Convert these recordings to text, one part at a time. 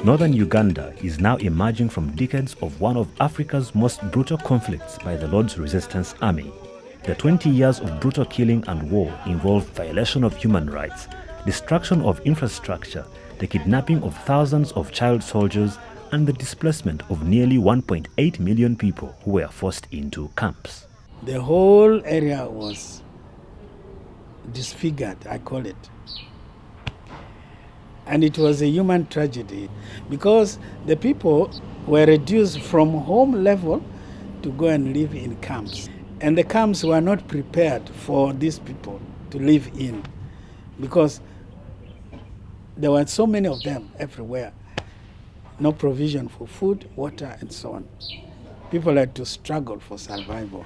Northern Uganda is now emerging from decades of one of Africa's most brutal conflicts by the Lord's Resistance Army. The 20 years of brutal killing and war involved violation of human rights, destruction of infrastructure, the kidnapping of thousands of child soldiers, and the displacement of nearly 1.8 million people who were forced into camps. The whole area was disfigured, I call it. And it was a human tragedy because the people were reduced from home level to go and live in camps. And the camps were not prepared for these people to live in because there were so many of them everywhere. No provision for food, water, and so on. People had to struggle for survival.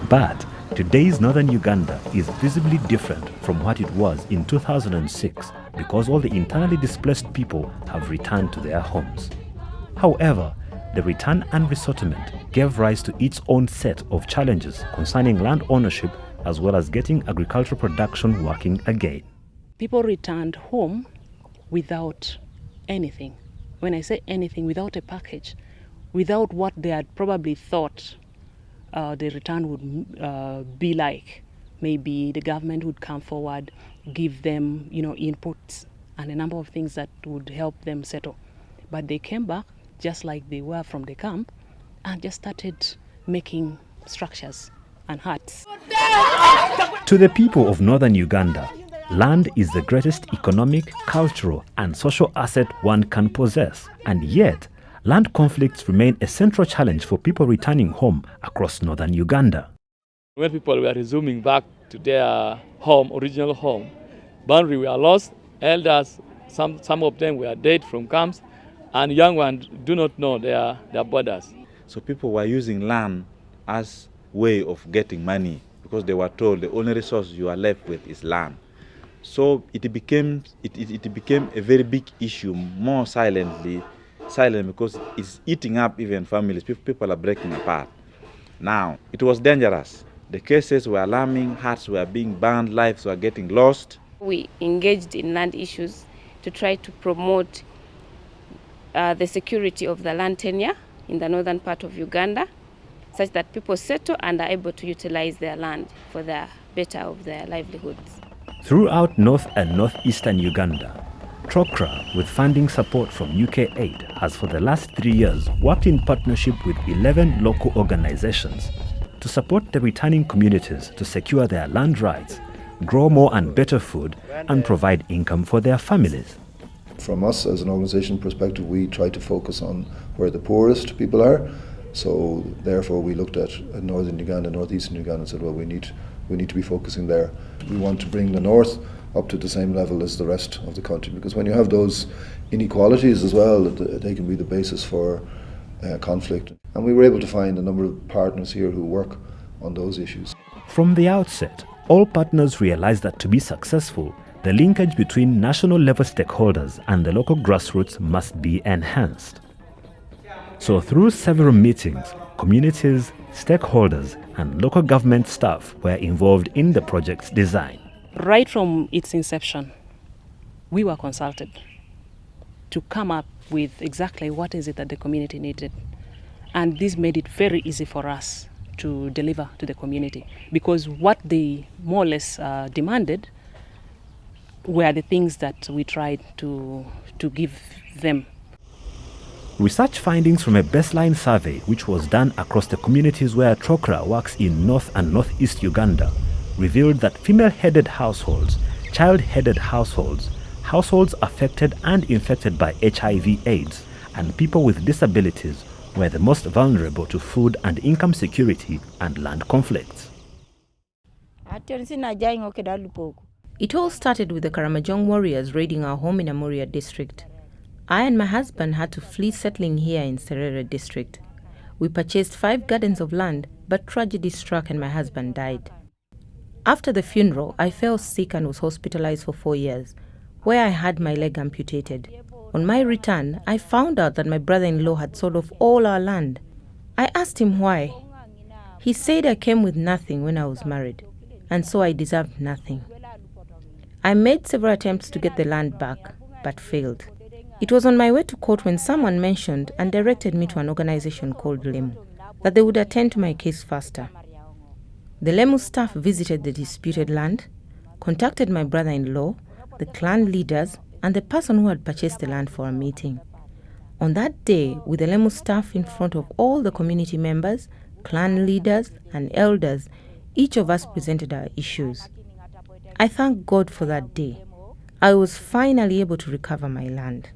But today's northern Uganda is visibly different from what it was in 2006 because all the internally displaced people have returned to their homes. However, the return and resettlement gave rise to its own set of challenges concerning land ownership as well as getting agricultural production working again. People returned home without anything. When I say anything, without a package, without what they had probably thought the return would be like. Maybe the government would come forward, give them, inputs and a number of things that would help them settle. But they came back just like they were from the camp and just started making structures and huts. To the people of northern Uganda, land is the greatest economic, cultural, and social asset one can possess, and yet land conflicts remain a central challenge for people returning home across northern Uganda. When people were resuming back to their home, original home, boundaries were lost, elders, some of them were dead from camps, and young ones do not know their borders. So people were using land as way of getting money because they were told the only resource you are left with is land. So it became a very big issue, more silent because it's eating up even families. People are breaking apart. Now, it was dangerous. The cases were alarming, hearts were being burned, lives were getting lost. We engaged in land issues to try to promote the security of the land tenure in the northern part of Uganda, such that people settle and are able to utilize their land for the better of their livelihoods. Throughout north and northeastern Uganda, Trócaire, with funding support from UKAID, has for the last 3 years worked in partnership with 11 local organizations to support the returning communities to secure their land rights, grow more and better food, and provide income for their families. From us as an organization perspective, we try to focus on where the poorest people are. So therefore we looked at northern Uganda, northeastern Uganda and said, well, we need to be focusing there. We want to bring the north up to the same level as the rest of the country, because when you have those inequalities as well, they can be the basis for conflict. And we were able to find a number of partners here who work on those issues. From the outset, all partners realized that to be successful, the linkage between national level stakeholders and the local grassroots must be enhanced. So through several meetings, communities, stakeholders, and local government staff were involved in the project's design. Right from its inception, we were consulted to come up with exactly what is it that the community needed. And this made it very easy for us to deliver to the community, because what they more or less demanded were the things that we tried to give them. Research findings from a baseline survey which was done across the communities where Trócaire works in north and northeast Uganda revealed that female-headed households, child-headed households, households affected and infected by HIV/AIDS, and people with disabilities were the most vulnerable to food and income security and land conflicts. It all started with the Karamojong warriors raiding our home in Amuria district. I and my husband had to flee settling here in Serere district. We purchased 5 gardens of land, but tragedy struck and my husband died. After the funeral, I fell sick and was hospitalized for 4 years, where I had my leg amputated. On my return, I found out that my brother-in-law had sold off all our land. I asked him why. He said I came with nothing when I was married, and so I deserved nothing. I made several attempts to get the land back, but failed. It was on my way to court when someone mentioned and directed me to an organization called LEMU, that they would attend to my case faster. The LEMU staff visited the disputed land, contacted my brother-in-law, the clan leaders, and the person who had purchased the land for a meeting. On that day, with the LEMU staff in front of all the community members, clan leaders, and elders, each of us presented our issues. I thank God for that day. I was finally able to recover my land.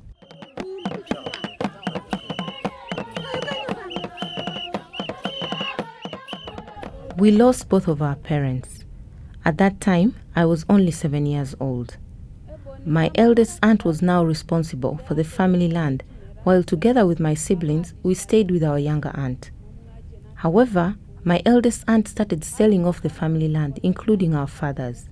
We lost both of our parents. At that time, I was only 7 years old. My eldest aunt was now responsible for the family land, while together with my siblings, we stayed with our younger aunt. However, my eldest aunt started selling off the family land, including our father's.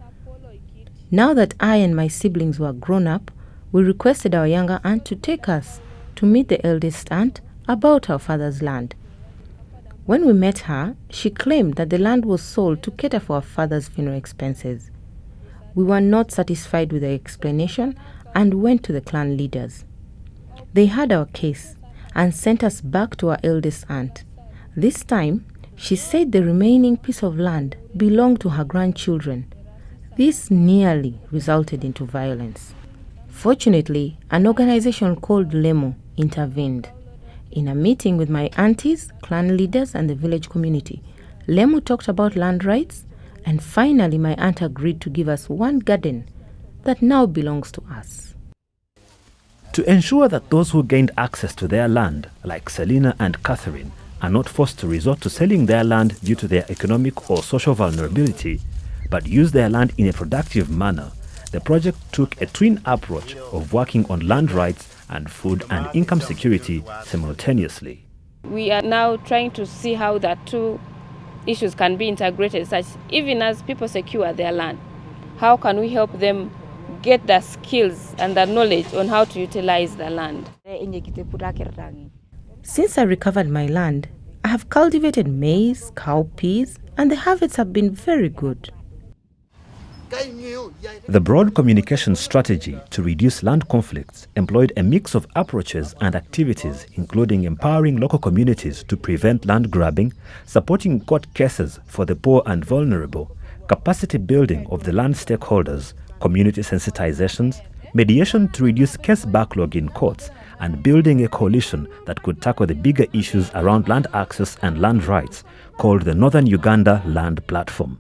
Now that I and my siblings were grown up, we requested our younger aunt to take us to meet the eldest aunt about our father's land. When we met her, she claimed that the land was sold to cater for our father's funeral expenses. We were not satisfied with the explanation and went to the clan leaders. They heard our case and sent us back to our eldest aunt. This time, she said the remaining piece of land belonged to her grandchildren. This nearly resulted into violence. Fortunately, an organization called LEMU intervened. In a meeting with my aunties, clan leaders, and the village community, LEMU talked about land rights, and finally my aunt agreed to give us one garden that now belongs to us. To ensure that those who gained access to their land, like Selina and Catherine, are not forced to resort to selling their land due to their economic or social vulnerability, but use their land in a productive manner, the project took a twin approach of working on land rights and food and income security simultaneously. We are now trying to see how the two issues can be integrated, such even as people secure their land, how can we help them get the skills and the knowledge on how to utilize the land. Since I recovered my land, I have cultivated maize, cowpeas, and the harvests have been very good. The broad communication strategy to reduce land conflicts employed a mix of approaches and activities, including empowering local communities to prevent land grabbing, supporting court cases for the poor and vulnerable, capacity building of the land stakeholders, community sensitizations, mediation to reduce case backlog in courts, and building a coalition that could tackle the bigger issues around land access and land rights, called the Northern Uganda Land Platform.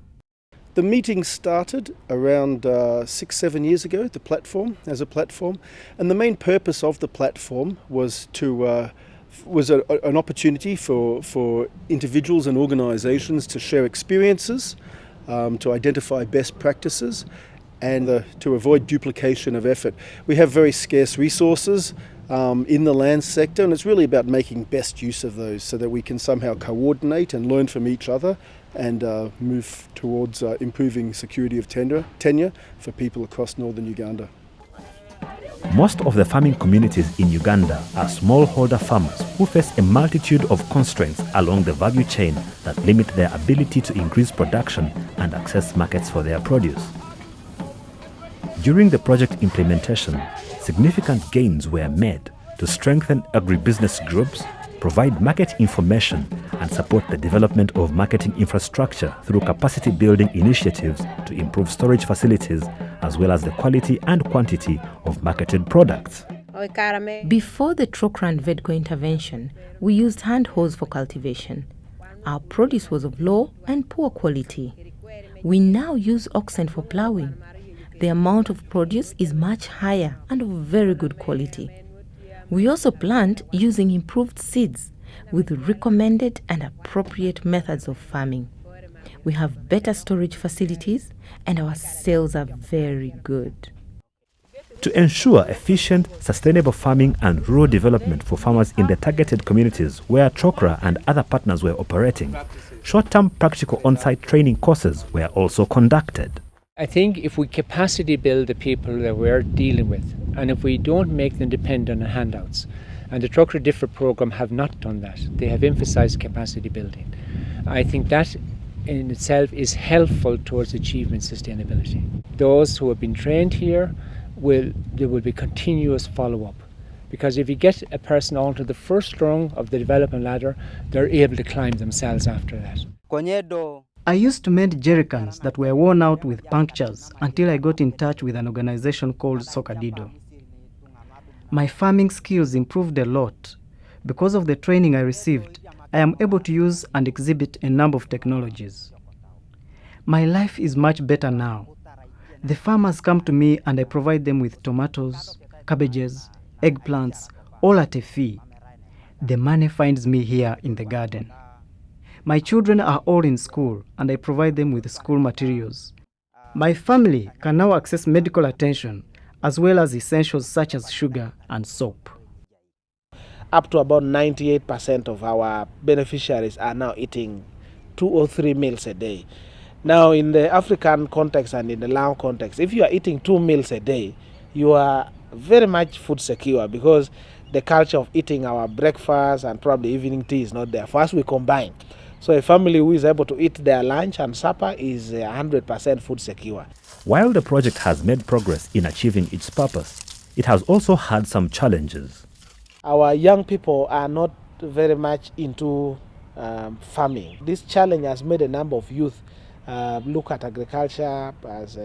The meeting started around 6-7 years ago, the platform, as a platform, and the main purpose of the platform was an opportunity for individuals and organisations to share experiences, to identify best practices, and to avoid duplication of effort. We have very scarce resources in the land sector, and it's really about making best use of those so that we can somehow coordinate and learn from each other and move towards improving security of tenure for people across northern Uganda. Most of the farming communities in Uganda are smallholder farmers who face a multitude of constraints along the value chain that limit their ability to increase production and access markets for their produce. During the project implementation, significant gains were made to strengthen agribusiness groups, provide market information, and support the development of marketing infrastructure through capacity building initiatives to improve storage facilities, as well as the quality and quantity of marketed products. Before the Trócaire and Vedco intervention, we used hand hoes for cultivation. Our produce was of low and poor quality. We now use oxen for ploughing. The amount of produce is much higher and of very good quality. We also plant using improved seeds with recommended and appropriate methods of farming. We have better storage facilities and our sales are very good. To ensure efficient, sustainable farming and rural development for farmers in the targeted communities where Trócaire and other partners were operating, short-term practical on-site training courses were also conducted. I think if we capacity build the people that we're dealing with, and if we don't make them dependent on handouts, and the Trócaire Differ program have not done that, they have emphasized capacity building. I think that in itself is helpful towards achieving sustainability. Those who have been trained here, there will be continuous follow-up because if you get a person onto the first rung of the development ladder, they're able to climb themselves after that. I used to mend jerrycans that were worn out with punctures until I got in touch with an organization called Sokadido. My farming skills improved a lot. Because of the training I received, I am able to use and exhibit a number of technologies. My life is much better now. The farmers come to me and I provide them with tomatoes, cabbages, eggplants, all at a fee. The money finds me here in the garden. My children are all in school and I provide them with school materials. My family can now access medical attention as well as essentials such as sugar and soap. Up to about 98% of our beneficiaries are now eating 2 or 3 meals a day. Now, in the African context and in the Lao context, if you are eating 2 meals a day, you are very much food secure, because the culture of eating our breakfast and probably evening tea is not there. For us, we combine. So a family who is able to eat their lunch and supper is 100% food secure. While the project has made progress in achieving its purpose, it has also had some challenges. Our young people are not very much into farming. This challenge has made a number of youth look at agriculture as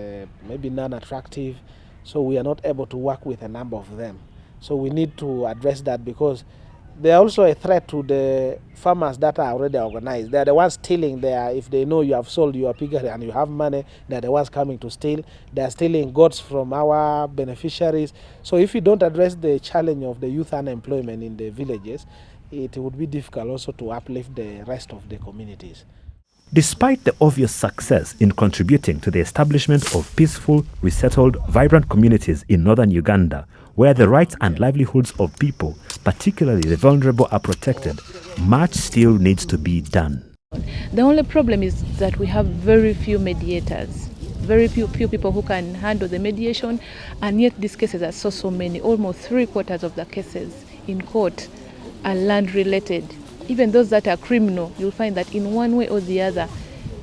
maybe non-attractive, so we are not able to work with a number of them. So we need to address that, because they are also a threat to the farmers that are already organized. They are the ones stealing there. If they know you have sold your piggery and you have money, they are the ones coming to steal. They are stealing goats from our beneficiaries. So if you don't address the challenge of the youth unemployment in the villages, it would be difficult also to uplift the rest of the communities. Despite the obvious success in contributing to the establishment of peaceful, resettled, vibrant communities in northern Uganda, where the rights and livelihoods of people, particularly the vulnerable, are protected, much still needs to be done. The only problem is that we have very few mediators, very few people who can handle the mediation, and yet these cases are so many. Almost 3/4 of the cases in court are land-related. Even those that are criminal, you'll find that in one way or the other,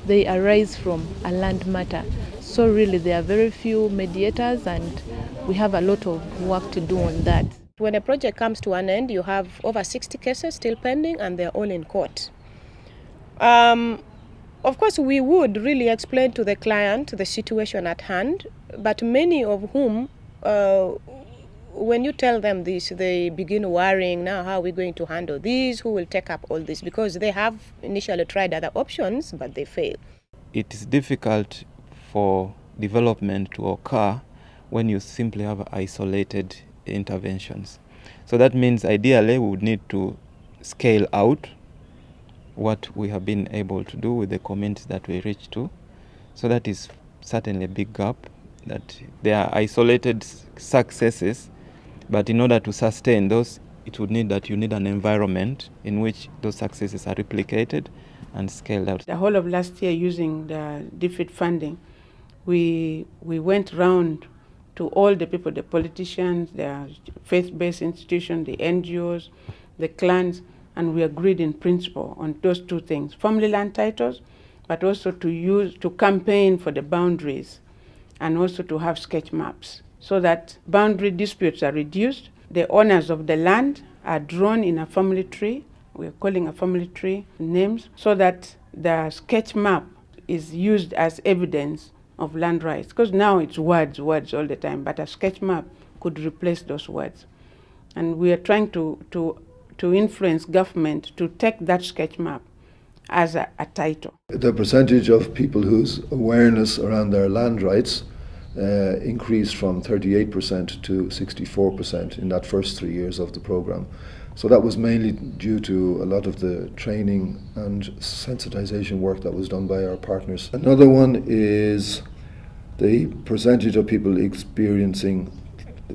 they arise from a land matter. So really, there are very few mediators, and we have a lot of work to do on that. When a project comes to an end, you have over 60 cases still pending, and they're all in court. Of course, we would really explain to the client the situation at hand, but many of whom, when you tell them this, they begin worrying, now how are we going to handle this, who will take up all this, because they have initially tried other options, but they fail. It is difficult for development to occur when you simply have isolated interventions. So that means ideally we would need to scale out what we have been able to do with the communities that we reach to. So that is certainly a big gap, that there are isolated successes, but in order to sustain those, it would need that you need an environment in which those successes are replicated and scaled out. The whole of last year, using the DFID funding, we went round to all the people, the politicians, the faith-based institutions, the NGOs, the clans, and we agreed in principle on those two things: family land titles, but also to campaign for the boundaries, and also to have sketch maps, so that boundary disputes are reduced. The owners of the land are drawn in a family tree, we're calling a family tree names, so that the sketch map is used as evidence of land rights. Because now it's words all the time, but a sketch map could replace those words. And we are trying to influence government to take that sketch map as a title. The percentage of people whose awareness around their land rights increased from 38% to 64% in that first 3 years of the program. So that was mainly due to a lot of the training and sensitization work that was done by our partners. Another one is the percentage of people experiencing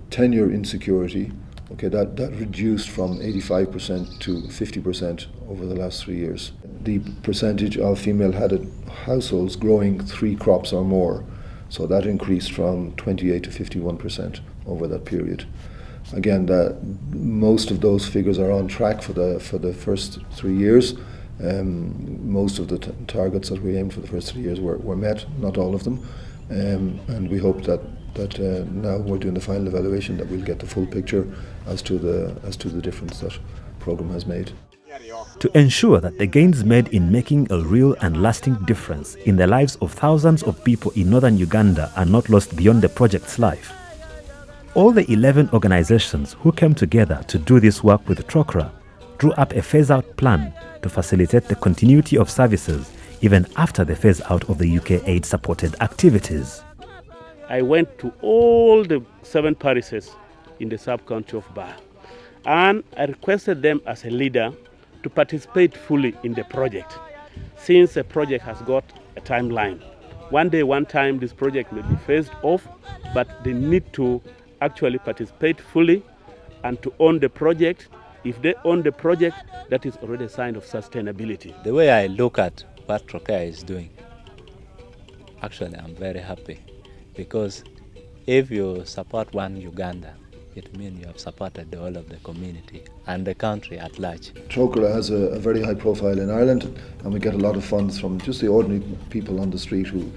tenure insecurity. Okay, that reduced from 85% to 50% over the last 3 years. The percentage of female-headed households growing 3 crops or more, so that increased from 28 to 51% over that period. Again, most of those figures are on track for the first 3 years. Most of the targets that we aimed for the first 3 years were met, not all of them, and we hope that that now we're doing the final evaluation, that we'll get the full picture as to the difference that programme has made. To ensure that the gains made in making a real and lasting difference in the lives of thousands of people in northern Uganda are not lost beyond the project's life, all the 11 organizations who came together to do this work with Trócaire drew up a phase-out plan to facilitate the continuity of services even after the phase-out of the UKAID supported activities. I went to all the 7 parishes in the sub-county of Ba, and I requested them as a leader to participate fully in the project, since the project has got a timeline. One day, one time, this project may be phased off, but they need to actually participate fully and to own the project. If they own the project, that is already a sign of sustainability. The way I look at what Trócaire is doing, actually I'm very happy, because if you support one Uganda, it means you have supported the whole of the community and the country at large. Trócaire has a very high profile in Ireland, and we get a lot of funds from just the ordinary people on the street who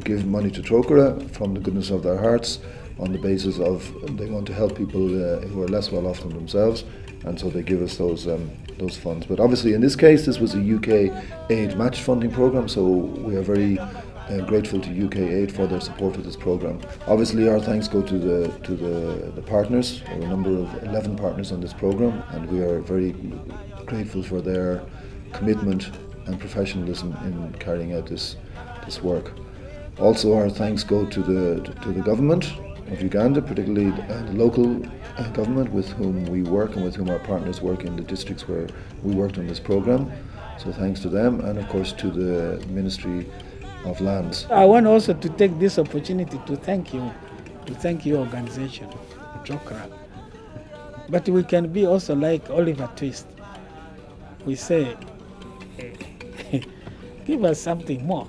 give money to Trócaire from the goodness of their hearts, on the basis of they want to help people who are less well off than themselves, and so they give us those funds. But obviously in this case, this was a UKAID match funding programme, so we are very grateful to UKAID for their support of this programme. Obviously our thanks go to the partners. There are a number of 11 partners on this programme, and we are very grateful for their commitment and professionalism in carrying out this work. Also our thanks go to the government of Uganda, particularly the local government with whom we work and with whom our partners work in the districts where we worked on this programme. So thanks to them, and of course to the Ministry of Lands. I want also to take this opportunity to thank your organization, Trócaire. But we can be also like Oliver Twist. We say, give us something more.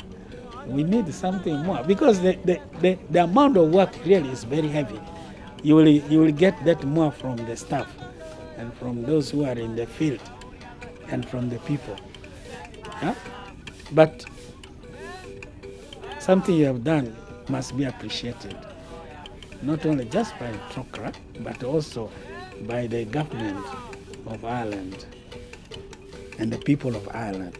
We need something more, because the amount of work really is very heavy. You will get that more from the staff and from those who are in the field and from the people. Yeah? But something you have done must be appreciated, not only just by Trócaire, but also by the government of Ireland and the people of Ireland.